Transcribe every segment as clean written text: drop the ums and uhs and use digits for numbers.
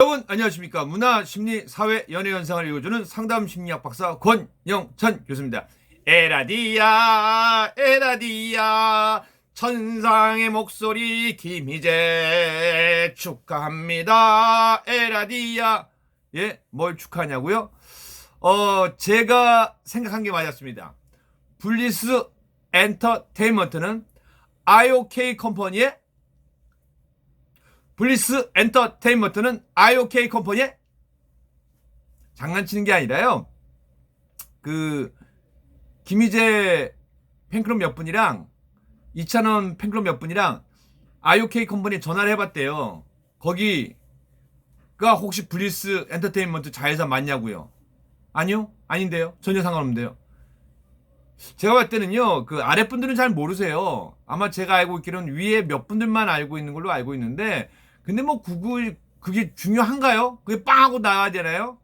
여러분 안녕하십니까. 문화, 심리, 사회, 연애 현상을 읽어주는 상담 심리학 박사 권영찬 교수입니다. 에라디야 에라디야 천상의 목소리 김희재 축하합니다. 에라디야. 예, 뭘 축하하냐고요? 제가 생각한 게 맞았습니다. 블리스 엔터테인먼트는 IOK 컴퍼니의 블리스 엔터테인먼트는 IOK 컴퍼니에 장난치는 게 아니라요. 김희재 팬클럽 몇 분이랑 이찬원 팬클럽 몇 분이랑 IOK 컴퍼니에 전화를 해봤대요. 거기가 혹시 블리스 엔터테인먼트 자회사 맞냐고요? 아니요? 아닌데요? 전혀 상관없는데요. 제가 볼 때는요, 아랫분들은 잘 모르세요. 아마 제가 알고 있기로는 위에 몇 분들만 알고 있는 걸로 알고 있는데, 근데 뭐 그게 중요한가요? 그게 빵 하고 나와야 되나요?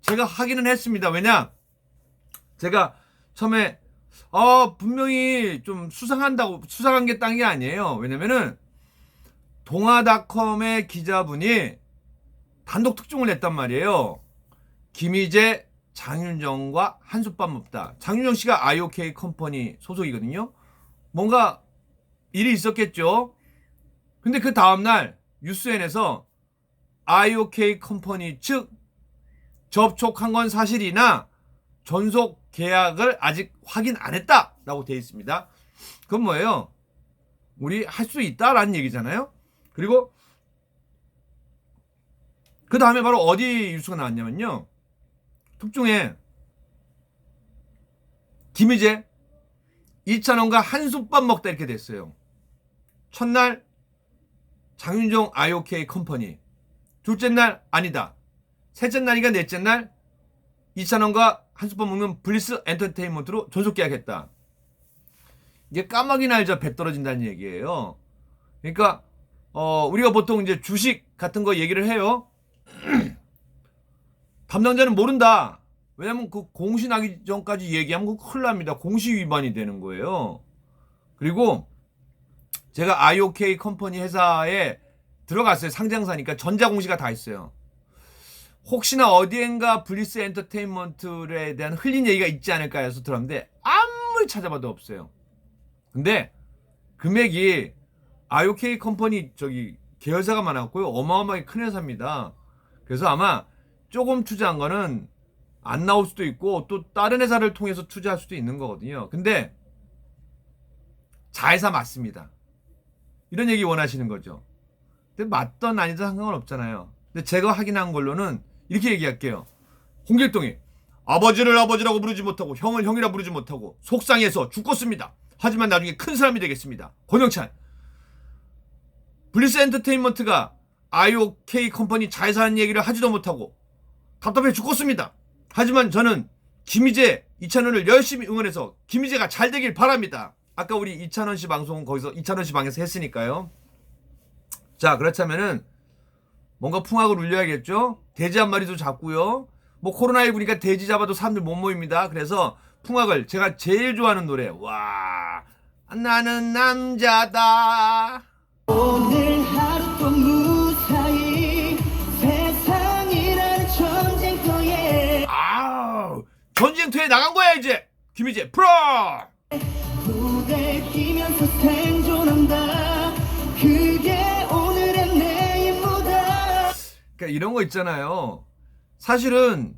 제가 확인은 했습니다. 왜냐? 제가 처음에 분명히 좀 수상한 게 딴 게 아니에요. 왜냐면은 동아닷컴의 기자분이 단독 특종을 냈단 말이에요. 김희재, 장윤정과 한솥밥 먹다. 장윤정 씨가 IOK 컴퍼니 소속이거든요. 뭔가 일이 있었겠죠. 근데 그 다음날 뉴스엔에서 IOK 컴퍼니 측 접촉한 건 사실이나 전속 계약을 아직 확인 안 했다라고 되어 있습니다. 그건 뭐예요? 우리 할 수 있다라는 얘기잖아요. 그리고 그 다음에 바로 어디 뉴스가 나왔냐면요. 특종에 김희재, 이찬원과 한솥밥 먹다 이렇게 됐어요. 첫날 장윤정 IOK 컴퍼니, 둘째 날 아니다, 셋째 날인가 넷째 날 이찬원과 한솥밥 먹는 블리스 엔터테인먼트로 전속 계약했다. 이게 까마귀 날자 배 떨어진다는 얘기예요. 그러니까 우리가 보통 이제 주식 같은 거 얘기를 해요. 담당자는 모른다. 왜냐면 공시 나기 전까지 얘기하면 큰일 납니다. 공시 위반이 되는 거예요. 그리고 제가 IOK 컴퍼니 회사에 들어갔어요. 상장사니까 전자공시가 다 있어요. 혹시나 어디엔가 블리스 엔터테인먼트에 대한 흘린 얘기가 있지 않을까 해서 들었는데 아무리 찾아봐도 없어요. 근데 금액이 IOK 컴퍼니 계열사가 많았고요. 어마어마하게 큰 회사입니다. 그래서 아마 조금 투자한 거는 안 나올 수도 있고 또 다른 회사를 통해서 투자할 수도 있는 거거든요. 근데 자회사 맞습니다. 이런 얘기 원하시는 거죠. 근데 맞던 아니든 상관은 없잖아요. 근데 제가 확인한 걸로는 이렇게 얘기할게요. 홍길동이 아버지를 아버지라고 부르지 못하고 형을 형이라 부르지 못하고 속상해서 죽겠습니다. 하지만 나중에 큰 사람이 되겠습니다. 권영찬. 블리스 엔터테인먼트가 IOK 컴퍼니 자회사라는 얘기를 하지도 못하고 답답해 죽겠습니다. 하지만 저는 김희재, 이찬원을 열심히 응원해서 김희재가 잘 되길 바랍니다. 아까 우리 이찬원 씨 방송은 거기서 이찬원 씨 방에서 했으니까요. 자, 그렇다면은 뭔가 풍악을 울려야겠죠. 돼지 한 마리도 잡고요. 뭐 코로나19니까 돼지 잡아도 사람들 못 모입니다. 그래서 풍악을 제가 제일 좋아하는 노래. 와, 나는 남자다. 오늘 하루 또 무사히 세상이란 전쟁터에 전쟁터에 나간 거야 이제. 김희재 프로. 부대 끼면서 생존한다. 그게 오늘의 내 임무다. 그러니까 이런 거 있잖아요. 사실은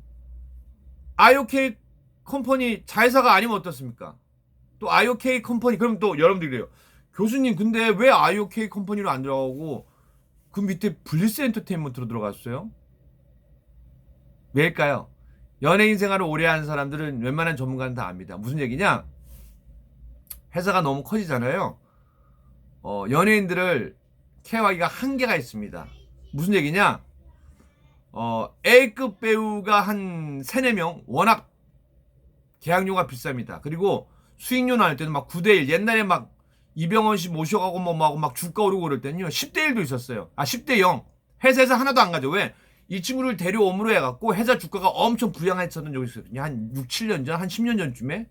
IOK 컴퍼니 자회사가 아니면 어떻습니까? 또 IOK 컴퍼니, 그럼 또 여러분들이 그래요. 교수님 근데 왜 IOK 컴퍼니로 안 들어가고 그 밑에 블리스 엔터테인먼트로 들어갔어요? 왜일까요? 연예인 생활을 오래 하는 사람들은 웬만한 전문가는 다 압니다. 무슨 얘기냐? 회사가 너무 커지잖아요. 연예인들을 케어하기가 한계가 있습니다. 무슨 얘기냐? A급 배우가 한 3, 4명 워낙 계약료가 비쌉니다. 그리고 수익료 나올 때는 막 9대1, 옛날에 막 이병헌 씨 모셔가고 뭐하고 막 주가 오르고 그럴 때는요 10대1도 있었어요. 10대0. 회사에서 하나도 안 가죠. 왜? 이 친구를 데려옴으로 해갖고 회사 주가가 엄청 부양했었던 적이 있었거든요. 한 6, 7년 전, 한 10년 전쯤에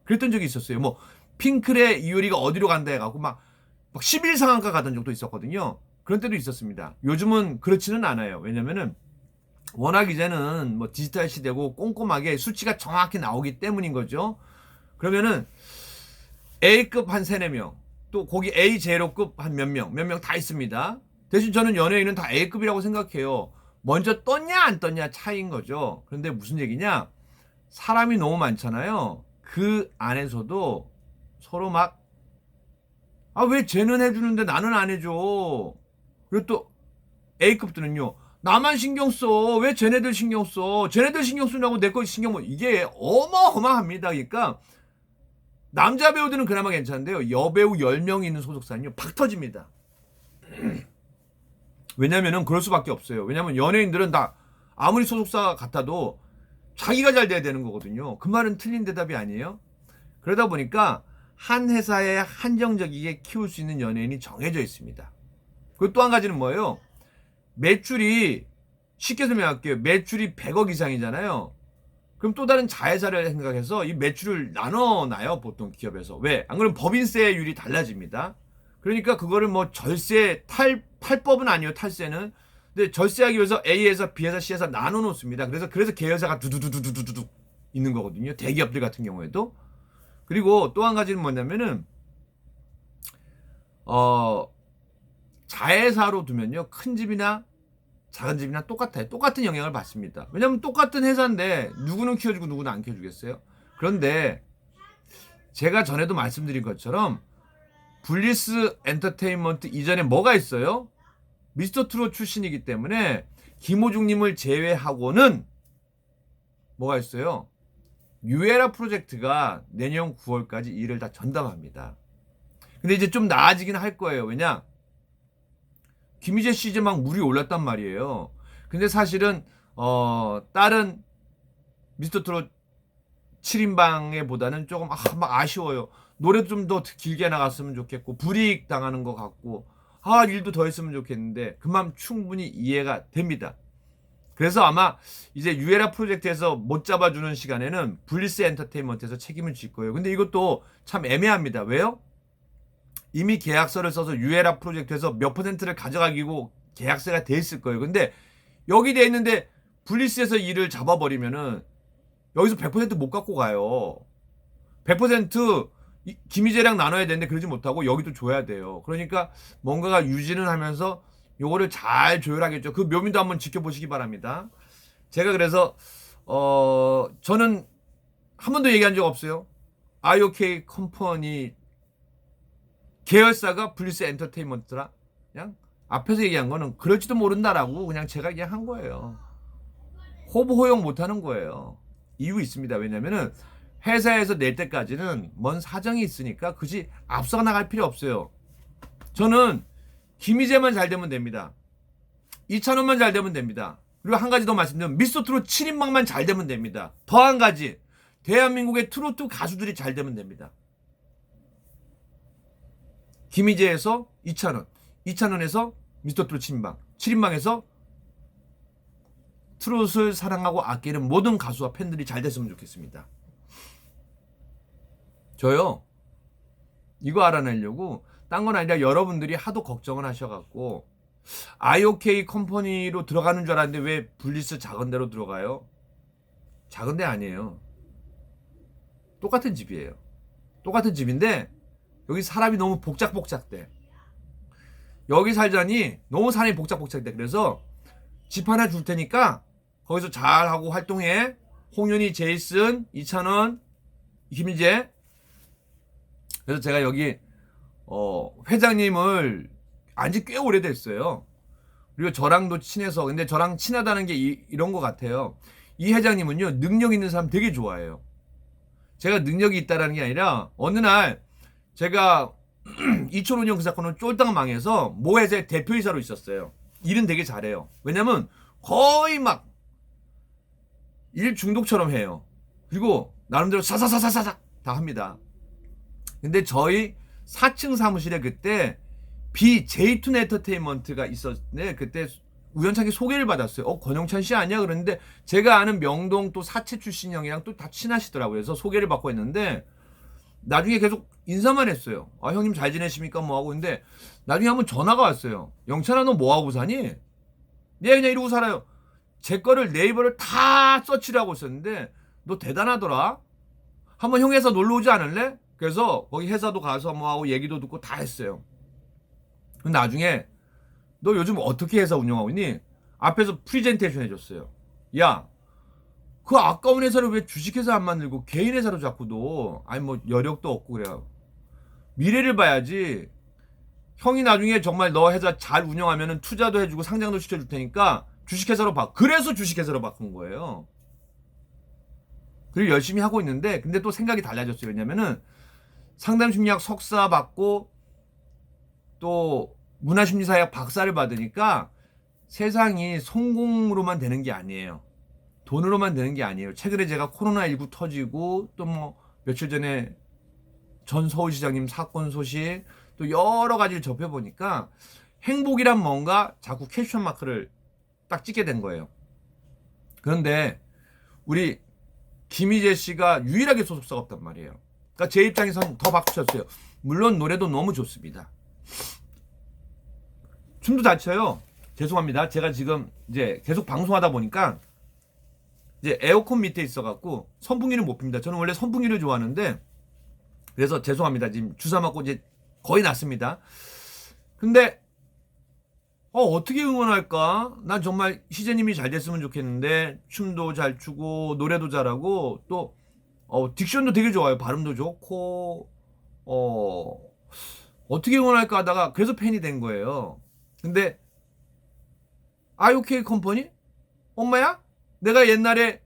그랬던 적이 있었어요. 뭐 핑클의 이효리가 어디로 간다 해갖고 막 11상한가 가던 적도 있었거든요. 그런 때도 있었습니다. 요즘은 그렇지는 않아요. 왜냐면은 워낙 이제는 뭐 디지털 시대고 꼼꼼하게 수치가 정확히 나오기 때문인 거죠. 그러면은 A급 한 3, 4명, 또 거기 A 제로급 한 몇 명 다 있습니다. 대신 저는 연예인은 다 A급이라고 생각해요. 먼저 떴냐 안 떴냐 차이인 거죠. 그런데 무슨 얘기냐? 사람이 너무 많잖아요. 그 안에서도 서로 막 왜 쟤는 해주는데 나는 안 해줘. 그리고 또 A급들은요. 나만 신경 써. 왜 쟤네들 신경 써. 쟤네들 신경 쓰냐고 내 거 신경 못. 이게 어마어마합니다. 그러니까 남자 배우들은 그나마 괜찮은데요. 여배우 10명이 있는 소속사는요. 팍 터집니다. 왜냐면은 그럴 수밖에 없어요. 왜냐면 연예인들은 다 아무리 소속사 같아도 자기가 잘 돼야 되는 거거든요. 그 말은 틀린 대답이 아니에요. 그러다 보니까 한 회사에 한정적이게 키울 수 있는 연예인이 정해져 있습니다. 그리고 또 한 가지는 뭐예요? 매출이 쉽게 설명할게요. 매출이 100억 이상이잖아요. 그럼 또 다른 자회사를 생각해서 이 매출을 나눠놔요. 보통 기업에서. 왜? 안 그러면 법인세율이 달라집니다. 그러니까 그거를 뭐 절세 탈법은 아니에요. 탈세는. 근데 절세하기 위해서 A회사, B회사, C회사 나눠놓습니다. 그래서 계열사가 두두두두두두 있는 거거든요. 대기업들 같은 경우에도. 그리고 또 한 가지는 뭐냐면은 자회사로 두면요. 큰 집이나 작은 집이나 똑같아요. 똑같은 영향을 받습니다. 왜냐면 똑같은 회사인데 누구는 키워주고 누구는 안 키워주겠어요? 그런데 제가 전에도 말씀드린 것처럼 블리스 엔터테인먼트 이전에 뭐가 있어요? 미스터 트롯 출신이기 때문에 김호중님을 제외하고는 뭐가 있어요? 유에라 프로젝트가 내년 9월까지 일을 다 전담합니다. 근데 이제 좀 나아지긴 할 거예요. 왜냐? 김희재 씨 이제 막 물이 올랐단 말이에요. 근데 사실은 다른 미스터 트롯 7인방에 보다는 조금 막 아쉬워요. 노래도 좀 더 길게 나갔으면 좋겠고 불이익 당하는 것 같고 일도 더 했으면 좋겠는데 그 마음 충분히 이해가 됩니다. 그래서 아마 이제 유에라 프로젝트에서 못 잡아주는 시간에는 블리스 엔터테인먼트에서 책임을 질 거예요. 근데 이것도 참 애매합니다. 왜요? 이미 계약서를 써서 유에라 프로젝트에서 몇 %를 가져가기고 계약서가 돼 있을 거예요. 근데 여기 돼 있는데 블리스에서 일을 잡아버리면은 여기서 100% 못 갖고 가요. 100% 김희재랑 나눠야 되는데 그러지 못하고 여기도 줘야 돼요. 그러니까 뭔가가 유지는 하면서 요거를 잘 조율하겠죠. 그 묘미도 한번 지켜보시기 바랍니다. 제가 그래서 저는 한 번도 얘기한 적 없어요. IOK 컴퍼니 계열사가 블리스 엔터테인먼트라 그냥 앞에서 얘기한 거는 그럴지도 모른다라고 그냥 제가 그냥 한 거예요. 호부 호용 못하는 거예요. 이유 있습니다. 왜냐면은 회사에서 낼 때까지는 뭔 사정이 있으니까 굳이 앞서 나갈 필요 없어요. 저는 김희재만 잘 되면 됩니다. 이찬원만 잘 되면 됩니다. 그리고 한 가지 더 말씀드리면 미스터 트롯 7인방만 잘 되면 됩니다. 더 한 가지 대한민국의 트로트 가수들이 잘 되면 됩니다. 김희재에서 이찬원, 이찬원에서 미스터 트롯 7인방, 7인방에서 트롯을 사랑하고 아끼는 모든 가수와 팬들이 잘 됐으면 좋겠습니다. 저요 이거 알아내려고 딴 건 아니라 여러분들이 하도 걱정을 하셔갖고 IOK 컴퍼니로 들어가는 줄 알았는데 왜 블리스 작은 데로 들어가요? 작은 데 아니에요. 똑같은 집이에요. 똑같은 집인데 여기 사람이 너무 복작복작돼. 여기 살자니 너무 사람이 복작복작돼. 그래서 집 하나 줄 테니까 거기서 잘하고 활동해. 홍윤희, 제이슨, 이찬원, 김희재. 그래서 제가 여기 회장님을 안지 꽤 오래됐어요. 그리고 저랑도 친해서 근데 저랑 친하다는 게 이런 것 같아요. 이 회장님은요 능력 있는 사람 되게 좋아해요. 제가 능력이 있다라는 게 아니라 어느 날 제가 2005년 그 사건은 쫄딱 망해서 모 회사의 대표이사로 있었어요. 일은 되게 잘해요. 왜냐면 거의 막 일 중독처럼 해요. 그리고 나름대로 사사사사사삭 다 합니다. 근데 저희 4층 사무실에 그때 BJ2 엔터테인먼트가 있었네. 그때 우연찮게 소개를 받았어요. 권영찬 씨 아니야? 그랬는데 제가 아는 명동 또 사채 출신 형이랑 또 다 친하시더라고요. 그래서 소개를 받고 했는데 나중에 계속 인사만 했어요. 아, 형님 잘 지내십니까? 뭐 하고. 근데 나중에 한번 전화가 왔어요. 영찬아, 너 뭐 하고 사니? 네, 그냥 이러고 살아요. 제 거를 네이버를 다 서치를 하고 있었는데 너 대단하더라. 한번 형 회사 놀러 오지 않을래? 그래서 거기 회사도 가서 뭐 하고 얘기도 듣고 다 했어요. 근데 나중에 너 요즘 어떻게 회사 운영하고 있니? 앞에서 프리젠테이션 해줬어요. 야, 그 아까운 회사를 왜 주식회사 안 만들고 개인 회사로 자꾸 둬? 아니 뭐 여력도 없고 그래요. 미래를 봐야지. 형이 나중에 정말 너 회사 잘 운영하면은 투자도 해주고 상장도 시켜줄 테니까 주식회사로 그래서 주식회사로 바꾼 거예요. 그리고 열심히 하고 있는데 근데 또 생각이 달라졌어요. 왜냐면은 상담심리학 석사 받고 또 문화심리사학 박사를 받으니까 세상이 성공으로만 되는 게 아니에요. 돈으로만 되는 게 아니에요. 최근에 제가 코로나19 터지고 또 뭐 며칠 전에 전 서울시장님 사건 소식 또 여러 가지를 접해보니까 행복이란 뭔가 자꾸 퀘스천 마크를 딱 찍게 된 거예요. 그런데 우리 김희재 씨가 유일하게 소속사가 없단 말이에요. 그러니까 제 입장에서는 더 박수 쳤어요. 물론 노래도 너무 좋습니다. 춤도 잘 춰요. 죄송합니다. 제가 지금 이제 계속 방송하다 보니까 이제 에어컨 밑에 있어갖고 선풍기를 못 핍니다. 저는 원래 선풍기를 좋아하는데 그래서 죄송합니다. 지금 주사 맞고 이제 거의 났습니다. 근데 어떻게 응원할까? 난 정말 희재님이 잘 됐으면 좋겠는데 춤도 잘 추고 노래도 잘하고 또 딕션도 되게 좋아요. 발음도 좋고 어떻게 응원할까 하다가 그래서 팬이 된 거예요. 근데 IOK 컴퍼니? 엄마야? 내가 옛날에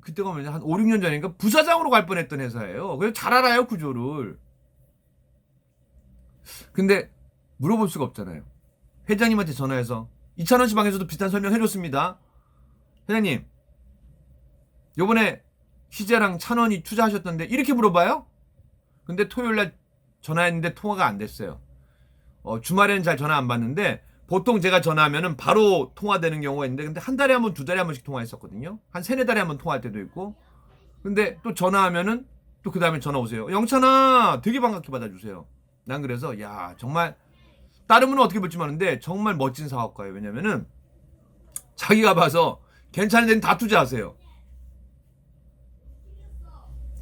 그때가 뭐냐 한 5, 6년 전인가 부사장으로 갈 뻔했던 회사예요. 그래서 잘 알아요 구조를. 근데 물어볼 수가 없잖아요. 회장님한테 전화해서 이찬원 씨 방에서도 비슷한 설명 해줬습니다. 회장님 요번에 희재랑 찬원이 투자하셨던데 이렇게 물어봐요? 근데 토요일날 전화했는데 통화가 안 됐어요. 주말에는 잘 전화 안 받는데 보통 제가 전화하면은 바로 통화되는 경우가 있는데 근데 한 달에 한 번, 두 달에 한 번씩 통화했었거든요. 한 세네 달에 한 번 통화할 때도 있고. 근데 또 전화하면은 또 그 다음에 전화 오세요. 영찬아 되게 반갑게 받아주세요. 난 그래서 야 정말 다른 분은 어떻게 볼지 모르는데 정말 멋진 사업가예요. 왜냐면은 자기가 봐서 괜찮은 데는 다 투자하세요.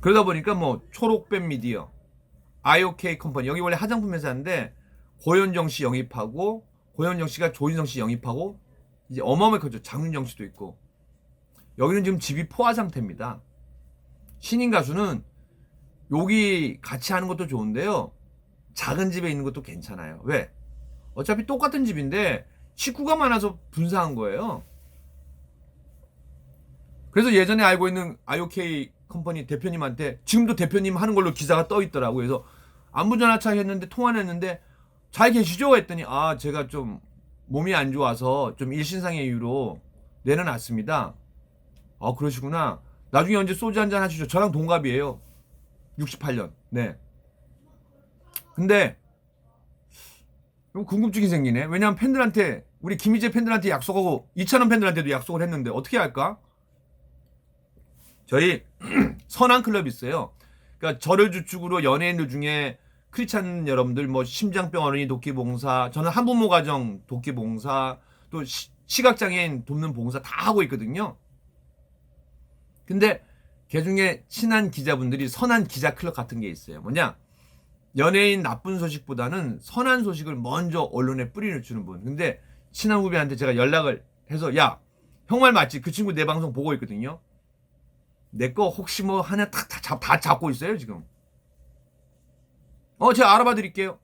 그러다 보니까 뭐 초록뱀 미디어, IOK 컴퍼니 여기 원래 화장품 회사인데 고현정 씨 영입하고 고현정 씨가 조인성 씨 영입하고 이제 어마어마하게 커져. 장윤정 씨도 있고 여기는 지금 집이 포화 상태입니다. 신인 가수는 여기 같이 하는 것도 좋은데요. 작은 집에 있는 것도 괜찮아요. 왜? 어차피 똑같은 집인데 식구가 많아서 분사한 거예요. 그래서 예전에 알고 있는 IOK 컴퍼니 대표님한테 지금도 대표님 하는 걸로 기사가 떠 있더라고요. 그래서 안부전화차 했는데 통화를 했는데 잘 계시죠? 했더니 제가 좀 몸이 안 좋아서 좀 일신상의 이유로 내려놨습니다. 그러시구나. 나중에 언제 소주 한잔 하시죠. 저랑 동갑이에요. 68년. 네. 근데 궁금증이 생기네. 왜냐면 팬들한테 우리 김희재 팬들한테 약속하고 이찬원 팬들한테도 약속을 했는데 어떻게 할까? 저희 선한 클럽이 있어요. 그러니까 저를 주축으로 연예인들 중에 크리스찬 여러분들 뭐 심장병 어린이 돕기봉사, 저는 한부모 가정 돕기봉사, 또 시각장애인 돕는 봉사 다 하고 있거든요. 근데 그중에 친한 기자분들이 선한 기자 클럽 같은 게 있어요. 뭐냐? 연예인 나쁜 소식보다는 선한 소식을 먼저 언론에 뿌리를 주는 분. 근데 친한 후배한테 제가 연락을 해서 야, 형 말 맞지? 그 친구 내 방송 보고 있거든요. 내 거 혹시 뭐 하나 다 잡고 있어요 지금. 제가 알아봐 드릴게요.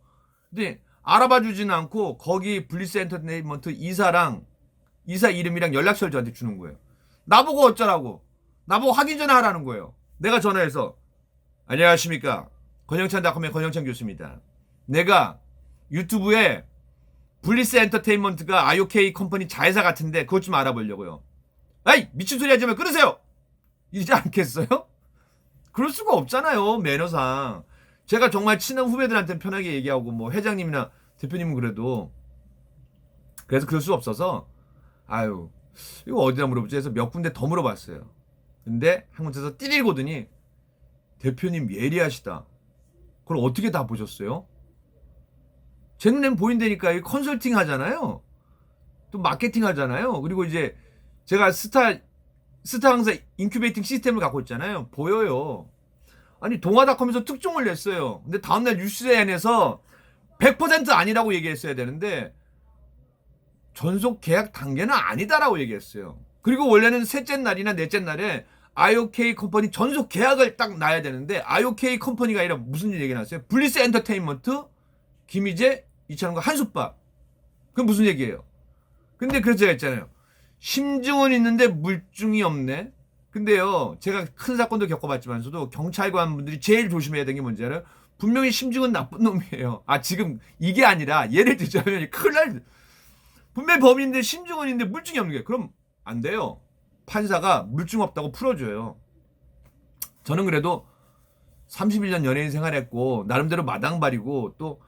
근데 알아봐 주지는 않고 거기 블리스 엔터테인먼트 이사 이름이랑 연락처를 저한테 주는 거예요. 나보고 어쩌라고. 나보고 확인 전화하라는 거예요. 내가 전화해서 안녕하십니까. 권영찬닷컴의 권영찬 교수입니다. 내가 유튜브에 블리스 엔터테인먼트가 IOK 컴퍼니 자회사 같은데 그것 좀 알아보려고요. 아이 미친 소리 하지 말고 끊으세요. 이러지 않겠어요? 그럴 수가 없잖아요. 매너상. 제가 정말 친한 후배들한테는 편하게 얘기하고 뭐 회장님이나 대표님은 그래도 그래서 그럴 수 없어서 이거 어디다 물어보지 해서 몇 군데 더 물어봤어요. 근데 한 군데서 띠리거더니 대표님 예리하시다. 그걸 어떻게 다 보셨어요? 제 눈엔 보인다니까. 이 컨설팅 하잖아요. 또 마케팅 하잖아요. 그리고 이제 제가 스타 강사 인큐베이팅 시스템을 갖고 있잖아요. 보여요. 아니 동아닷컴에서 특종을 냈어요. 근데 다음날 뉴스엔에서 100% 아니라고 얘기했어야 되는데 전속 계약 단계는 아니다라고 얘기했어요. 그리고 원래는 셋째 날이나 넷째 날에 IOK 컴퍼니 전속 계약을 딱 놔야 되는데 IOK 컴퍼니가 아니라 무슨 얘기 나왔어요? 블리스 엔터테인먼트, 김희재, 이찬원과 한솥밥. 그건 무슨 얘기예요? 근데 그래서 제가 했잖아요. 심증은 있는데 물증이 없네. 근데요, 제가 큰 사건도 겪어봤지만서도 경찰관 분들이 제일 조심해야 되는 게 뭔지 알아요? 분명히 심증은 나쁜 놈이에요. 아, 지금 이게 아니라 예를 들자면 큰일 날, 분명히 범인인데 심증은 있는데 물증이 없는 게, 그럼 안 돼요. 판사가 물증 없다고 풀어줘요. 저는 그래도 31년 연예인 생활했고 나름대로 마당발이고 또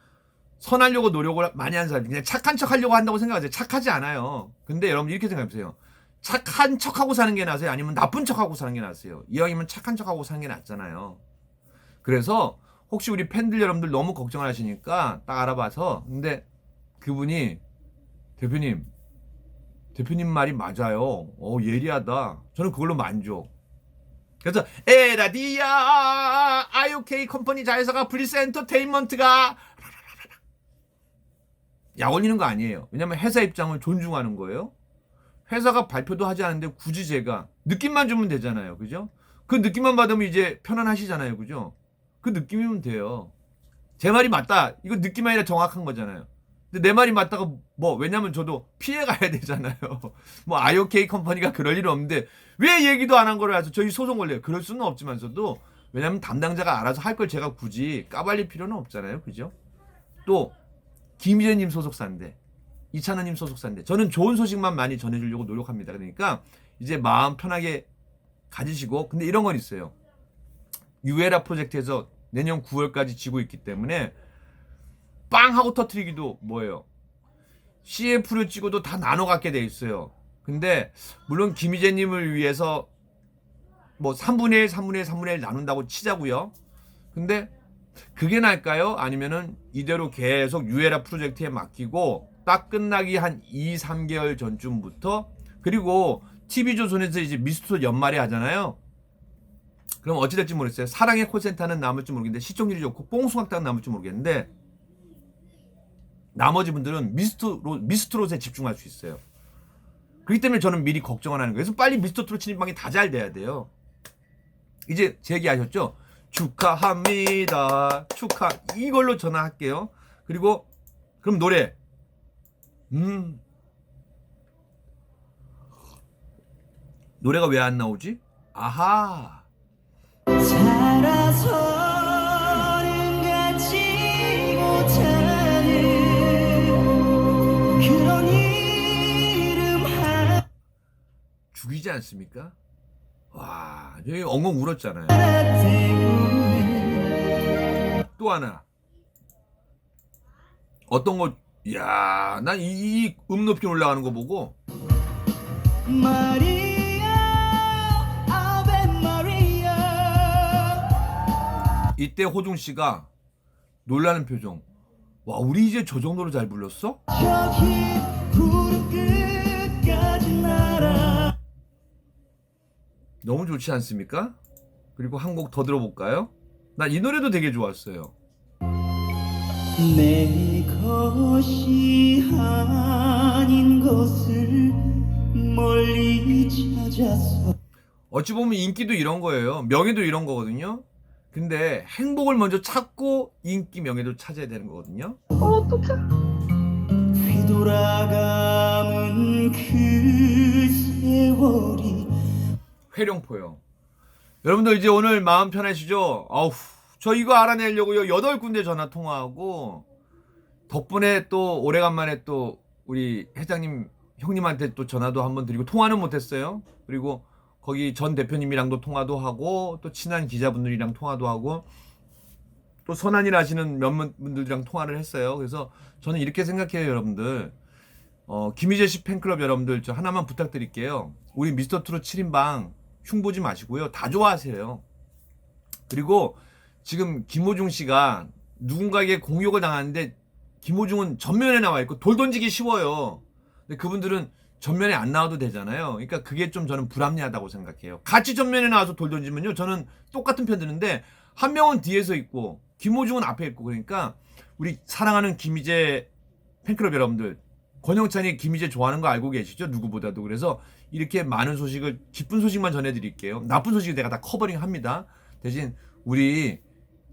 선하려고 노력을 많이 한 사람, 그냥 착한 척 하려고 한다고 생각하세요. 착하지 않아요. 근데 여러분 이렇게 생각해보세요. 착한 척하고 사는 게 나으세요? 아니면 나쁜 척하고 사는 게 나으세요? 이왕이면 착한 척하고 사는 게 낫잖아요. 그래서 혹시 우리 팬들 여러분들 너무 걱정을 하시니까 딱 알아봐서, 근데 그분이 대표님 말이 맞아요. 예리하다. 저는 그걸로 만족. 그래서 에라디아 IOK 컴퍼니 자회사가 블리스 엔터테인먼트가 약 올리는 거 아니에요. 왜냐면 회사 입장을 존중하는 거예요. 회사가 발표도 하지 않는데 굳이 제가 느낌만 주면 되잖아요. 그죠? 그 느낌만 받으면 이제 편안하시잖아요. 그죠? 그 느낌이면 돼요. 제 말이 맞다. 이거 느낌 아니라 정확한 거잖아요. 근데 내 말이 맞다가 왜냐면 저도 피해 가야 되잖아요. IOK 컴퍼니가 그럴 일은 없는데 왜 얘기도 안 한 거를 해서 저희 소송 걸려요. 그럴 수는 없지만서도 왜냐면 담당자가 알아서 할 걸 제가 굳이 까발릴 필요는 없잖아요. 그죠? 또 김희재님 소속사인데, 이찬원님 소속사인데 저는 좋은 소식만 많이 전해주려고 노력합니다. 그러니까 이제 마음 편하게 가지시고, 근데 이런 건 있어요. 유에라 프로젝트에서 내년 9월까지 지고 있기 때문에 빵 하고 터트리기도 뭐예요? CF를 찍어도 다 나눠 갖게 돼 있어요. 근데 물론 김희재님을 위해서 3분의 1, 3분의 1, 3분의 1 나눈다고 치자고요. 근데 그게 나을까요? 아니면은 이대로 계속 유에라 프로젝트에 맡기고 딱 끝나기 한 2, 3개월 전쯤부터, 그리고 TV조선에서 이제 미스터 연말에 하잖아요. 그럼 어찌 될지 모르겠어요. 사랑의 콜센터는 남을지 모르겠는데, 시청률이 좋고 뽕숭악당은 남을지 모르겠는데, 나머지 분들은 미스트롯에 집중할 수 있어요. 그렇기 때문에 저는 미리 걱정을 하는 거예요. 그래서 빨리 미스터트롯 진입방이 다 잘 돼야 돼요. 이제 제 얘기 아셨죠? 축하합니다. 이걸로 전화할게요. 그리고 그럼 노래. 노래가 왜 안 나오지? 아하. 살아서는 갖지 못하는 그런 이름 죽이지 않습니까? 와, 여기 엉엉 울었잖아요. 하나 때문에 또 하나. 어떤 거, 이야, 난 이 높이 올라가는 거 보고, 마리아 아베 마리아. 이때 호중 씨가 놀라는 표정. 와, 우리 이제 저 정도로 잘 불렀어? 저기 구름 끝까지 날아. 너무 좋지 않습니까? 그리고 한 곡 더 들어볼까요? 나 이 노래도 되게 좋았어요. 내 것이 아닌 것을 멀리 찾아서. 어찌 보면 인기도 이런 거예요. 명예도 이런 거거든요. 근데 행복을 먼저 찾고 인기, 명예도 찾아야 되는 거거든요. 휘돌아가는 그 세월이. 회룡포요. 여러분들 이제 오늘 마음 편하시죠? 아우, 저 이거 알아내려고요 8군데 전화 통화하고, 덕분에 또 오래간만에 또 우리 회장님 형님한테 또 전화도 한번 드리고, 통화는 못했어요. 그리고 거기 전 대표님이랑도 통화도 하고, 또 친한 기자분들이랑 통화도 하고, 또 선한 일 하시는 몇몇 분들이랑 통화를 했어요. 그래서 저는 이렇게 생각해요. 여러분들, 김희재 씨 팬클럽 여러분들, 저 하나만 부탁드릴게요. 우리 미스터트롯 7인방 흉보지 마시고요. 다 좋아하세요. 그리고 지금 김호중 씨가 누군가에게 공격을 당하는데 김호중은 전면에 나와 있고 돌 던지기 쉬워요. 근데 그분들은 전면에 안 나와도 되잖아요. 그러니까 그게 좀 저는 불합리하다고 생각해요. 같이 전면에 나와서 돌 던지면요, 저는 똑같은 편 드는데 한 명은 뒤에서 있고 김호중은 앞에 있고 그러니까 우리 사랑하는 김희재 팬클럽 여러분들, 권영찬이 김희재 좋아하는 거 알고 계시죠? 누구보다도. 그래서 이렇게 많은 소식을, 기쁜 소식만 전해드릴게요. 나쁜 소식을 내가 다 커버링 합니다. 대신 우리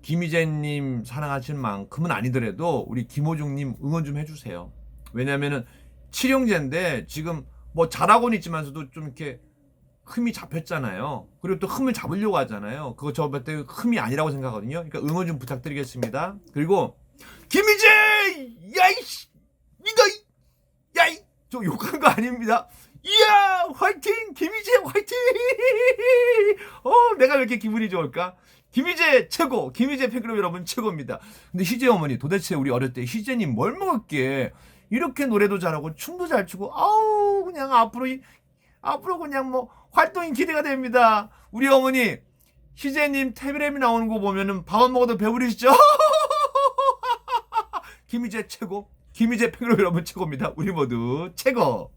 김희재님 사랑하시는 만큼은 아니더라도 우리 김호중님 응원 좀 해주세요. 왜냐면은 칠형제인데 지금 뭐 잘하고는 있지만서도 좀 이렇게 흠이 잡혔잖아요. 그리고 또 흠을 잡으려고 하잖아요. 그거 저 때 흠이 아니라고 생각하거든요. 그러니까 응원 좀 부탁드리겠습니다. 그리고 김희재! 야이씨! 니가 야이! 저 욕한 거 아닙니다. 이야! 화이팅! 김희재 화이팅! 내가 왜 이렇게 기분이 좋을까? 김희재 최고! 김희재 팬클럽 여러분 최고입니다. 근데 희재 어머니, 도대체 우리 어릴 때 희재님 뭘 먹었기에 이렇게 노래도 잘하고 춤도 잘 추고, 아우, 그냥 앞으로 그냥 뭐 활동이 기대가 됩니다. 우리 어머니, 희재님 텔레비전에 나오는 거 보면은 밥안 먹어도 배부르시죠? 김희재 최고! 김희재 팬클럽 여러분 최고입니다. 우리 모두 최고!